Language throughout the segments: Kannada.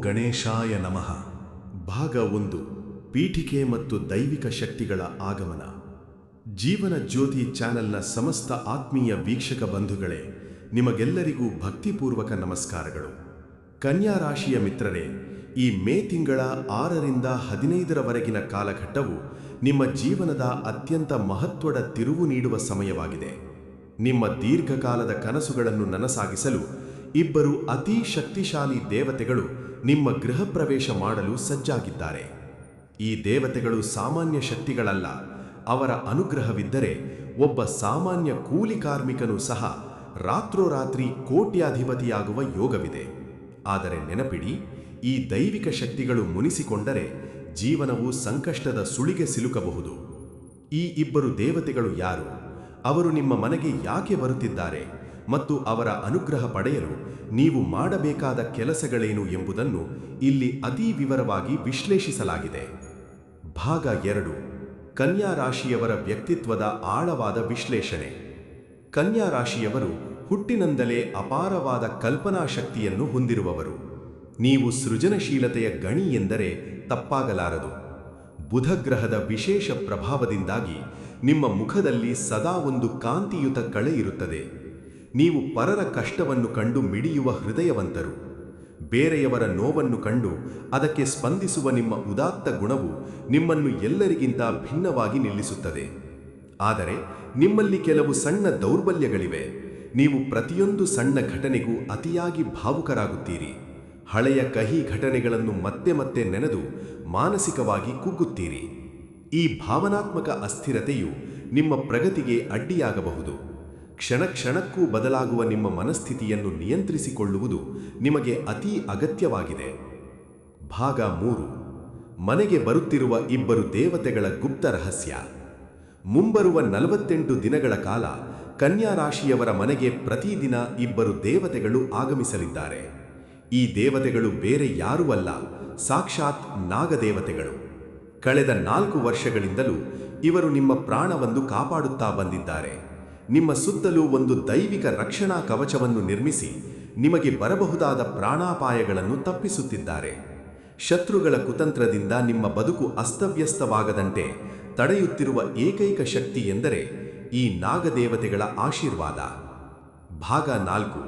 ಗಣೇಶಾಯ ನಮಃ. ಭಾಗ 1. ಪೀಠಿಕೆ ಮತ್ತು ದೈವಿಕ ಶಕ್ತಿಗಳ ಆಗಮನ. ಜೀವನ ಜ್ಯೋತಿ ಚಾನೆಲ್ನ ಸಮಸ್ತ ಆತ್ಮೀಯ ವೀಕ್ಷಕ ಬಂಧುಗಳೇ, ನಿಮಗೆಲ್ಲರಿಗೂ ಭಕ್ತಿಪೂರ್ವಕ ನಮಸ್ಕಾರಗಳು. ಕನ್ಯಾ ರಾಶಿಯ ಮಿತ್ರರೇ, ಈ ಮೇ ತಿಂಗಳ 6ರಿಂದ 15ರವರೆಗಿನ ಕಾಲಘಟ್ಟವು ನಿಮ್ಮ ಜೀವನದ ಅತ್ಯಂತ ಮಹತ್ವದ ತಿರುವು ನೀಡುವ ಸಮಯವಾಗಿದೆ. ನಿಮ್ಮ ದೀರ್ಘಕಾಲದ ಕನಸುಗಳನ್ನು ನನಸಾಗಿಸಲು ಇಬ್ಬರು ಅತಿ ಶಕ್ತಿಶಾಲಿ ದೇವತೆಗಳು ನಿಮ್ಮ ಗೃಹ ಪ್ರವೇಶ ಮಾಡಲು ಸಜ್ಜಾಗಿದ್ದಾರೆ. ಈ ದೇವತೆಗಳು ಸಾಮಾನ್ಯ ಶಕ್ತಿಗಳಲ್ಲ. ಅವರ ಅನುಗ್ರಹವಿದ್ದರೆ ಒಬ್ಬ ಸಾಮಾನ್ಯ ಕೂಲಿ ಕಾರ್ಮಿಕನೂ ಸಹ ರಾತ್ರೋರಾತ್ರಿ ಕೋಟ್ಯಾಧಿಪತಿಯಾಗುವ ಯೋಗವಿದೆ. ಆದರೆ ನೆನಪಿಡಿ, ಈ ದೈವಿಕ ಶಕ್ತಿಗಳು ಮುನಿಸಿಕೊಂಡರೆ ಜೀವನವು ಸಂಕಷ್ಟದ ಸುಳಿಗೆ ಸಿಲುಕಬಹುದು. ಈ ಇಬ್ಬರು ದೇವತೆಗಳು ಯಾರು? ಅವರು ನಿಮ್ಮ ಮನೆಗೆ ಯಾಕೆ ಬರುತ್ತಿದ್ದಾರೆ ಮತ್ತು ಅವರ ಅನುಗ್ರಹ ಪಡೆಯಲು ನೀವು ಮಾಡಬೇಕಾದ ಕೆಲಸಗಳೇನು ಎಂಬುದನ್ನು ಇಲ್ಲಿ ಅತಿ ವಿವರವಾಗಿ ವಿಶ್ಲೇಷಿಸಲಾಗಿದೆ. ಭಾಗ 2. ಕನ್ಯಾ ರಾಶಿಯವರ ವ್ಯಕ್ತಿತ್ವದ ಆಳವಾದ ವಿಶ್ಲೇಷಣೆ. ಕನ್ಯಾ ರಾಶಿಯವರು ಹುಟ್ಟಿನಿಂದಲೇ ಅಪಾರವಾದ ಕಲ್ಪನಾ ಶಕ್ತಿಯನ್ನು ಹೊಂದಿರುವವರು. ನೀವು ಸೃಜನಶೀಲತೆಯ ಗಣಿ ಎಂದರೆ ತಪ್ಪಾಗಲಾರದು. ಬುಧ ಗ್ರಹದ ವಿಶೇಷ ಪ್ರಭಾವದಿಂದಾಗಿ ನಿಮ್ಮ ಮುಖದಲ್ಲಿ ಸದಾ ಒಂದು ಕಾಂತಿಯುತ ಕಳೆ ಇರುತ್ತದೆ. ನೀವು ಪರರ ಕಷ್ಟವನ್ನು ಕಂಡು ಮಿಡಿಯುವ ಹೃದಯವಂತರು. ಬೇರೆಯವರ ನೋವನ್ನು ಕಂಡು ಅದಕ್ಕೆ ಸ್ಪಂದಿಸುವ ನಿಮ್ಮ ಉದಾತ್ತ ಗುಣವು ನಿಮ್ಮನ್ನು ಎಲ್ಲರಿಗಿಂತ ಭಿನ್ನವಾಗಿ ನಿಲ್ಲಿಸುತ್ತದೆ. ಆದರೆ ನಿಮ್ಮಲ್ಲಿ ಕೆಲವು ಸಣ್ಣ ದೌರ್ಬಲ್ಯಗಳಿವೆ. ನೀವು ಪ್ರತಿಯೊಂದು ಸಣ್ಣ ಘಟನೆಗೂ ಅತಿಯಾಗಿ ಭಾವುಕರಾಗುತ್ತೀರಿ. ಹಳೆಯ ಕಹಿ ಘಟನೆಗಳನ್ನು ಮತ್ತೆ ಮತ್ತೆ ನೆನೆದು ಮಾನಸಿಕವಾಗಿ ಕುಗ್ಗುತ್ತೀರಿ. ಈ ಭಾವನಾತ್ಮಕ ಅಸ್ಥಿರತೆಯು ನಿಮ್ಮ ಪ್ರಗತಿಗೆ ಅಡ್ಡಿಯಾಗಬಹುದು. ಕ್ಷಣ ಕ್ಷಣಕ್ಕೂ ಬದಲಾಗುವ ನಿಮ್ಮ ಮನಸ್ಥಿತಿಯನ್ನು ನಿಯಂತ್ರಿಸಿಕೊಳ್ಳುವುದು ನಿಮಗೆ ಅತಿ ಅಗತ್ಯವಾಗಿದೆ. ಭಾಗ 3. ಮನೆಗೆ ಬರುತ್ತಿರುವ ಇಬ್ಬರು ದೇವತೆಗಳ ಗುಪ್ತ ರಹಸ್ಯ. ಮುಂಬರುವ 48 ದಿನಗಳ ಕಾಲ ಕನ್ಯಾ ರಾಶಿಯವರ ಮನೆಗೆ ಪ್ರತಿದಿನ ಇಬ್ಬರು ದೇವತೆಗಳು ಆಗಮಿಸಲಿದ್ದಾರೆ. ಈ ದೇವತೆಗಳು ಬೇರೆ ಯಾರೂ ಅಲ್ಲ, ಸಾಕ್ಷಾತ್ ನಾಗದೇವತೆಗಳು. ಕಳೆದ 4 ವರ್ಷಗಳಿಂದಲೂ ಇವರು ನಿಮ್ಮ ಪ್ರಾಣವನ್ನು ಕಾಪಾಡುತ್ತಾ ಬಂದಿದ್ದಾರೆ. ನಿಮ್ಮ ಸುತ್ತಲೂ ಒಂದು ದೈವಿಕ ರಕ್ಷಣಾ ಕವಚವನ್ನು ನಿರ್ಮಿಸಿ ನಿಮಗೆ ಬರಬಹುದಾದ ಪ್ರಾಣಾಪಾಯಗಳನ್ನು ತಪ್ಪಿಸುತ್ತಿದ್ದಾರೆ. ಶತ್ರುಗಳ ಕುತಂತ್ರದಿಂದ ನಿಮ್ಮ ಬದುಕು ಅಸ್ತವ್ಯಸ್ತವಾಗದಂತೆ ತಡೆಯುತ್ತಿರುವ ಏಕೈಕ ಶಕ್ತಿ ಎಂದರೆ ಈ ನಾಗದೇವತೆಗಳ ಆಶೀರ್ವಾದ. ಭಾಗ 4.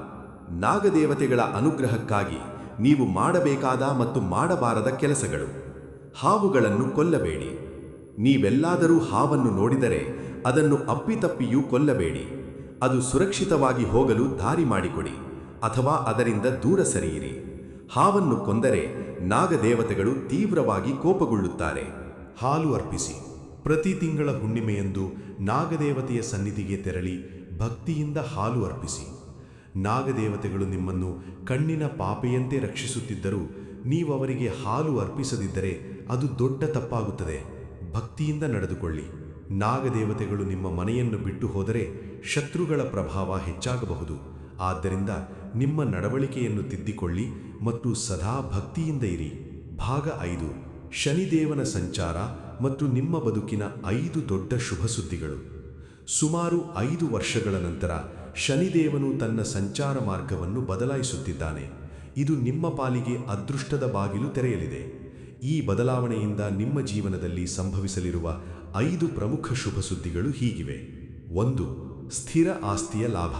ನಾಗದೇವತೆಗಳ ಅನುಗ್ರಹಕ್ಕಾಗಿ ನೀವು ಮಾಡಬೇಕಾದ ಮತ್ತು ಮಾಡಬಾರದ ಕೆಲಸಗಳು. ಹಾವುಗಳನ್ನು ಕೊಲ್ಲಬೇಡಿ. ನೀವೆಲ್ಲಾದರೂ ಹಾವನ್ನು ನೋಡಿದರೆ ಅದನ್ನು ಅಪ್ಪಿತಪ್ಪಿಯೂ ಕೊಲ್ಲಬೇಡಿ. ಅದು ಸುರಕ್ಷಿತವಾಗಿ ಹೋಗಲು ದಾರಿ ಮಾಡಿಕೊಡಿ ಅಥವಾ ಅದರಿಂದ ದೂರ ಸರಿಯಿರಿ. ಹಾವನ್ನು ಕೊಂದರೆ ನಾಗದೇವತೆಗಳು ತೀವ್ರವಾಗಿ ಕೋಪಗೊಳ್ಳುತ್ತಾರೆ. ಹಾಲು ಅರ್ಪಿಸಿ. ಪ್ರತಿ ತಿಂಗಳ ಹುಣ್ಣಿಮೆಯಂದು ನಾಗದೇವತೆಯ ಸನ್ನಿಧಿಗೆ ತೆರಳಿ ಭಕ್ತಿಯಿಂದ ಹಾಲು ಅರ್ಪಿಸಿ. ನಾಗದೇವತೆಗಳು ನಿಮ್ಮನ್ನು ಕಣ್ಣಿನ ಪಾಪೆಯಂತೆ ರಕ್ಷಿಸುತ್ತಿದ್ದರೂ ನೀವು ಅವರಿಗೆ ಹಾಲು ಅರ್ಪಿಸದಿದ್ದರೆ ಅದು ದೊಡ್ಡ ತಪ್ಪಾಗುತ್ತದೆ. ಭಕ್ತಿಯಿಂದ ನಡೆದುಕೊಳ್ಳಿ. ನಾಗದೇವತೆಗಳು ನಿಮ್ಮ ಮನೆಯನ್ನು ಬಿಟ್ಟು ಹೋದರೆ ಶತ್ರುಗಳ ಪ್ರಭಾವ ಹೆಚ್ಚಾಗಬಹುದು. ಆದ್ದರಿಂದ ನಿಮ್ಮ ನಡವಳಿಕೆಯನ್ನು ತಿದ್ದಿಕೊಳ್ಳಿ ಮತ್ತು ಸದಾ ಭಕ್ತಿಯಿಂದ ಇರಿ. ಭಾಗ 5. ಶನಿದೇವನ ಸಂಚಾರ ಮತ್ತು ನಿಮ್ಮ ಬದುಕಿನ 5 ದೊಡ್ಡ ಶುಭ ಸುದ್ದಿಗಳು. ಸುಮಾರು 5 ವರ್ಷಗಳ ನಂತರ ಶನಿದೇವನು ತನ್ನ ಸಂಚಾರ ಮಾರ್ಗವನ್ನು ಬದಲಾಯಿಸುತ್ತಿದ್ದಾನೆ. ಇದು ನಿಮ್ಮ ಪಾಲಿಗೆ ಅದೃಷ್ಟದ ಬಾಗಿಲು ತೆರೆಯಲಿದೆ. ಈ ಬದಲಾವಣೆಯಿಂದ ನಿಮ್ಮ ಜೀವನದಲ್ಲಿ ಸಂಭವಿಸಲಿರುವ 5 ಪ್ರಮುಖ ಶುಭ ಸುದ್ದಿಗಳು ಹೀಗಿವೆ. 1. ಸ್ಥಿರ ಆಸ್ತಿಯ ಲಾಭ.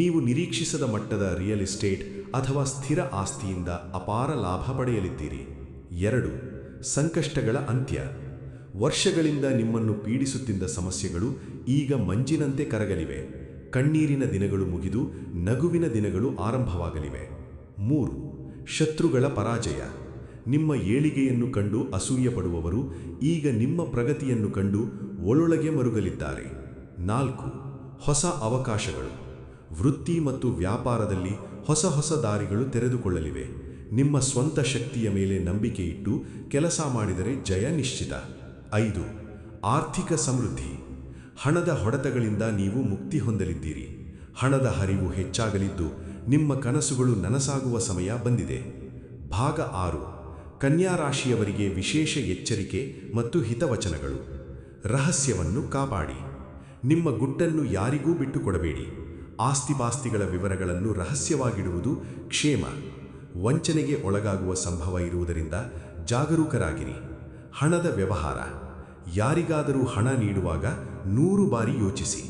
ನೀವು ನಿರೀಕ್ಷಿಸದ ಮಟ್ಟದ ರಿಯಲ್ ಎಸ್ಟೇಟ್ ಅಥವಾ ಸ್ಥಿರ ಆಸ್ತಿಯಿಂದ ಅಪಾರ ಲಾಭ ಪಡೆಯಲಿದ್ದೀರಿ. 2. ಸಂಕಷ್ಟಗಳ ಅಂತ್ಯ. ವರ್ಷಗಳಿಂದ ನಿಮ್ಮನ್ನು ಪೀಡಿಸುತ್ತಿದ್ದ ಸಮಸ್ಯೆಗಳು ಈಗ ಮಂಜಿನಂತೆ ಕರಗಲಿವೆ. ಕಣ್ಣೀರಿನ ದಿನಗಳು ಮುಗಿದು ನಗುವಿನ ದಿನಗಳು ಆರಂಭವಾಗಲಿವೆ. 3. ಶತ್ರುಗಳ ಪರಾಜಯ. ನಿಮ್ಮ ಏಳಿಗೆಯನ್ನು ಕಂಡು ಅಸೂಯೆ ಪಡುವವರು ಈಗ ನಿಮ್ಮ ಪ್ರಗತಿಯನ್ನು ಕಂಡು ಒಳೊಳಗೆ ಮರುಗಲಿದ್ದಾರೆ. 4. ಹೊಸ ಅವಕಾಶಗಳು. ವೃತ್ತಿ ಮತ್ತು ವ್ಯಾಪಾರದಲ್ಲಿ ಹೊಸ ಹೊಸ ದಾರಿಗಳು ತೆರೆದುಕೊಳ್ಳಲಿವೆ. ನಿಮ್ಮ ಸ್ವಂತ ಶಕ್ತಿಯ ಮೇಲೆ ನಂಬಿಕೆ ಇಟ್ಟು ಕೆಲಸ ಮಾಡಿದರೆ ಜಯ ನಿಶ್ಚಿತ. 5. ಆರ್ಥಿಕ ಸಮೃದ್ಧಿ. ಹಣದ ಹೊಡೆತಗಳಿಂದ ನೀವು ಮುಕ್ತಿ ಹೊಂದಲಿದ್ದೀರಿ. ಹಣದ ಹರಿವು ಹೆಚ್ಚಾಗಲಿದ್ದು ನಿಮ್ಮ ಕನಸುಗಳು ನನಸಾಗುವ ಸಮಯ ಬಂದಿದೆ. ಭಾಗ 6. ಕನ್ಯಾ ರಾಶಿಯವರಿಗೆ ವಿಶೇಷ ಎಚ್ಚರಿಕೆ ಮತ್ತು ಹಿತವಚನಗಳು. ರಹಸ್ಯವನ್ನು ಕಾಪಾಡಿ. ನಿಮ್ಮ ಗುಟ್ಟನ್ನು ಯಾರಿಗೂ ಬಿಟ್ಟುಕೊಡಬೇಡಿ. ಆಸ್ತಿಪಾಸ್ತಿಗಳ ವಿವರಗಳನ್ನು ರಹಸ್ಯವಾಗಿಡುವುದು ಕ್ಷೇಮ. ವಂಚನೆಗೆ ಒಳಗಾಗುವ ಸಂಭವ ಇರುವುದರಿಂದ ಜಾಗರೂಕರಾಗಿರಿ. ಹಣದ ವ್ಯವಹಾರ. ಯಾರಿಗಾದರೂ ಹಣ ನೀಡುವಾಗ 100 ಬಾರಿ ಯೋಚಿಸಿ.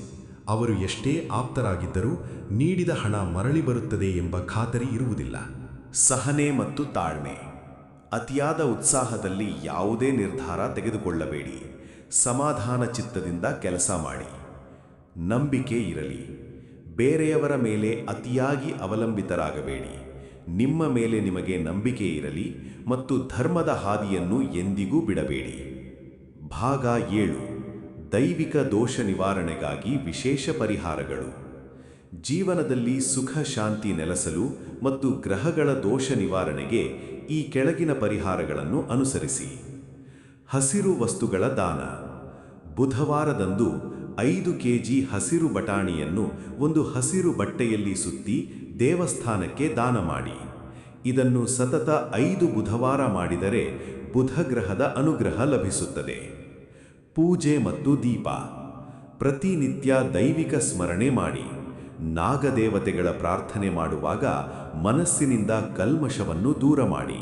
ಅವರು ಎಷ್ಟೇ ಆಪ್ತರಾಗಿದ್ದರೂ ನೀಡಿದ ಹಣ ಮರಳಿ ಬರುತ್ತದೆ ಎಂಬ ಖಾತರಿ ಇರುವುದಿಲ್ಲ. ಸಹನೆ ಮತ್ತು ತಾಳ್ಮೆ. ಅತಿಯಾದ ಉತ್ಸಾಹದಲ್ಲಿ ಯಾವುದೇ ನಿರ್ಧಾರ ತೆಗೆದುಕೊಳ್ಳಬೇಡಿ. ಸಮಾಧಾನ ಚಿತ್ತದಿಂದ ಕೆಲಸ ಮಾಡಿ. ನಂಬಿಕೆ ಇರಲಿ. ಬೇರೆಯವರ ಮೇಲೆ ಅತಿಯಾಗಿ ಅವಲಂಬಿತರಾಗಬೇಡಿ. ನಿಮ್ಮ ಮೇಲೆ ನಿಮಗೆ ನಂಬಿಕೆ ಇರಲಿ ಮತ್ತು ಧರ್ಮದ ಹಾದಿಯನ್ನು ಎಂದಿಗೂ ಬಿಡಬೇಡಿ. ಭಾಗ 7. ದೈವಿಕ ದೋಷ ನಿವಾರಣೆಗಾಗಿ ವಿಶೇಷ ಪರಿಹಾರಗಳು. ಜೀವನದಲ್ಲಿ ಸುಖ ಶಾಂತಿ ನೆಲೆಸಲು ಮತ್ತು ಗ್ರಹಗಳ ದೋಷ ನಿವಾರಣೆಗೆ ಈ ಕೆಳಗಿನ ಪರಿಹಾರಗಳನ್ನು ಅನುಸರಿಸಿ. ಹಸಿರು ವಸ್ತುಗಳ ದಾನ. ಬುಧವಾರದಂದು 5 ಕೆಜಿ ಹಸಿರು ಬಟಾಣಿಯನ್ನು ಒಂದು ಹಸಿರು ಬಟ್ಟೆಯಲ್ಲಿ ಸುತ್ತಿ ದೇವಸ್ಥಾನಕ್ಕೆ ದಾನ ಮಾಡಿ. ಇದನ್ನು ಸತತ 5 ಬುಧವಾರ ಮಾಡಿದರೆ ಬುಧ ಗ್ರಹದ ಅನುಗ್ರಹ ಲಭಿಸುತ್ತದೆ. ಪೂಜೆ ಮತ್ತು ದೀಪ. ಪ್ರತಿನಿತ್ಯ ದೈವಿಕ ಸ್ಮರಣೆ ಮಾಡಿ. ನಾಗದೇವತೆಗಳ ಪ್ರಾರ್ಥನೆ ಮಾಡುವಾಗ ಮನಸ್ಸಿನಿಂದ ಕಲ್ಮಶವನ್ನು ದೂರ ಮಾಡಿ.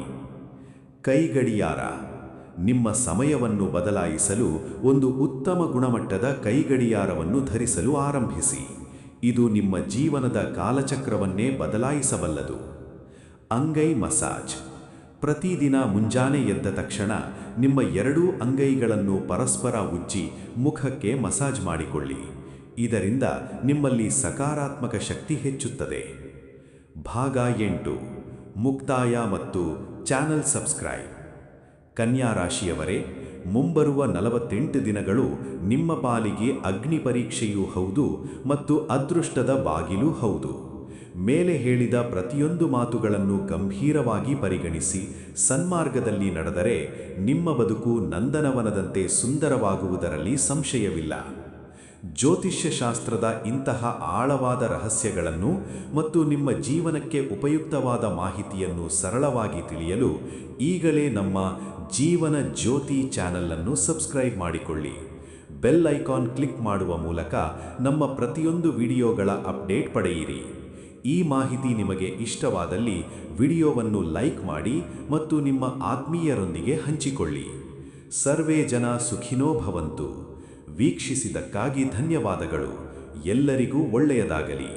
ಕೈಗಡಿಯಾರ. ನಿಮ್ಮ ಸಮಯವನ್ನು ಬದಲಾಯಿಸಲು ಒಂದು ಉತ್ತಮ ಗುಣಮಟ್ಟದ ಕೈಗಡಿಯಾರವನ್ನು ಧರಿಸಲು ಆರಂಭಿಸಿ. ಇದು ನಿಮ್ಮ ಜೀವನದ ಕಾಲಚಕ್ರವನ್ನೇ ಬದಲಾಯಿಸಬಲ್ಲದು. ಅಂಗೈ ಮಸಾಜ್. ಪ್ರತಿದಿನ ಮುಂಜಾನೆ ಎದ್ದ ತಕ್ಷಣ ನಿಮ್ಮ 2 ಅಂಗೈಗಳನ್ನು ಪರಸ್ಪರ ಉಜ್ಜಿ ಮುಖಕ್ಕೆ ಮಸಾಜ್ ಮಾಡಿಕೊಳ್ಳಿ. ಇದರಿಂದ ನಿಮ್ಮಲ್ಲಿ ಸಕಾರಾತ್ಮಕ ಶಕ್ತಿ ಹೆಚ್ಚುತ್ತದೆ. ಭಾಗ 8. ಮುಕ್ತಾಯ ಮತ್ತು ಚಾನಲ್ ಸಬ್ಸ್ಕ್ರೈಬ್. ಕನ್ಯಾ ರಾಶಿಯವರೇ, ಮುಂಬರುವ 48 ದಿನಗಳು ನಿಮ್ಮ ಪಾಲಿಗೆ ಅಗ್ನಿ ಪರೀಕ್ಷೆಯೂ ಹೌದು ಮತ್ತು ಅದೃಷ್ಟದ ಬಾಗಿಲೂ ಹೌದು. ಮೇಲೆ ಹೇಳಿದ ಪ್ರತಿಯೊಂದು ಮಾತುಗಳನ್ನು ಗಂಭೀರವಾಗಿ ಪರಿಗಣಿಸಿ ಸನ್ಮಾರ್ಗದಲ್ಲಿ ನಡೆದರೆ ನಿಮ್ಮ ಬದುಕು ನಂದನವನದಂತೆ ಸುಂದರವಾಗುವುದರಲ್ಲಿ ಸಂಶಯವಿಲ್ಲ. ಜ್ಯೋತಿಷ್ಯ ಶಾಸ್ತ್ರದ ಇಂತಹ ಆಳವಾದ ರಹಸ್ಯಗಳನ್ನು ಮತ್ತು ನಿಮ್ಮ ಜೀವನಕ್ಕೆ ಉಪಯುಕ್ತವಾದ ಮಾಹಿತಿಯನ್ನು ಸರಳವಾಗಿ ತಿಳಿಯಲು ಈಗಲೇ ನಮ್ಮ ಜೀವನ ಜ್ಯೋತಿ ಚಾನೆಲ್ ಅನ್ನು ಸಬ್ಸ್ಕ್ರೈಬ್ ಮಾಡಿಕೊಳ್ಳಿ. ಬೆಲ್ ಐಕಾನ್ ಕ್ಲಿಕ್ ಮಾಡುವ ಮೂಲಕ ನಮ್ಮ ಪ್ರತಿಯೊಂದು ವಿಡಿಯೋಗಳ ಅಪ್ಡೇಟ್ ಪಡೆಯಿರಿ. ಈ ಮಾಹಿತಿ ನಿಮಗೆ ಇಷ್ಟವಾದಲ್ಲಿ ವಿಡಿಯೋವನ್ನು ಲೈಕ್ ಮಾಡಿ ಮತ್ತು ನಿಮ್ಮ ಆತ್ಮೀಯರೊಂದಿಗೆ ಹಂಚಿಕೊಳ್ಳಿ. ಸರ್ವೇ ಜನ ಸುಖಿನೋ ಭವಂತು. ವೀಕ್ಷಿಸಿದ್ದಕ್ಕಾಗಿ ಧನ್ಯವಾದಗಳು. ಎಲ್ಲರಿಗೂ ಒಳ್ಳೆಯದಾಗಲಿ.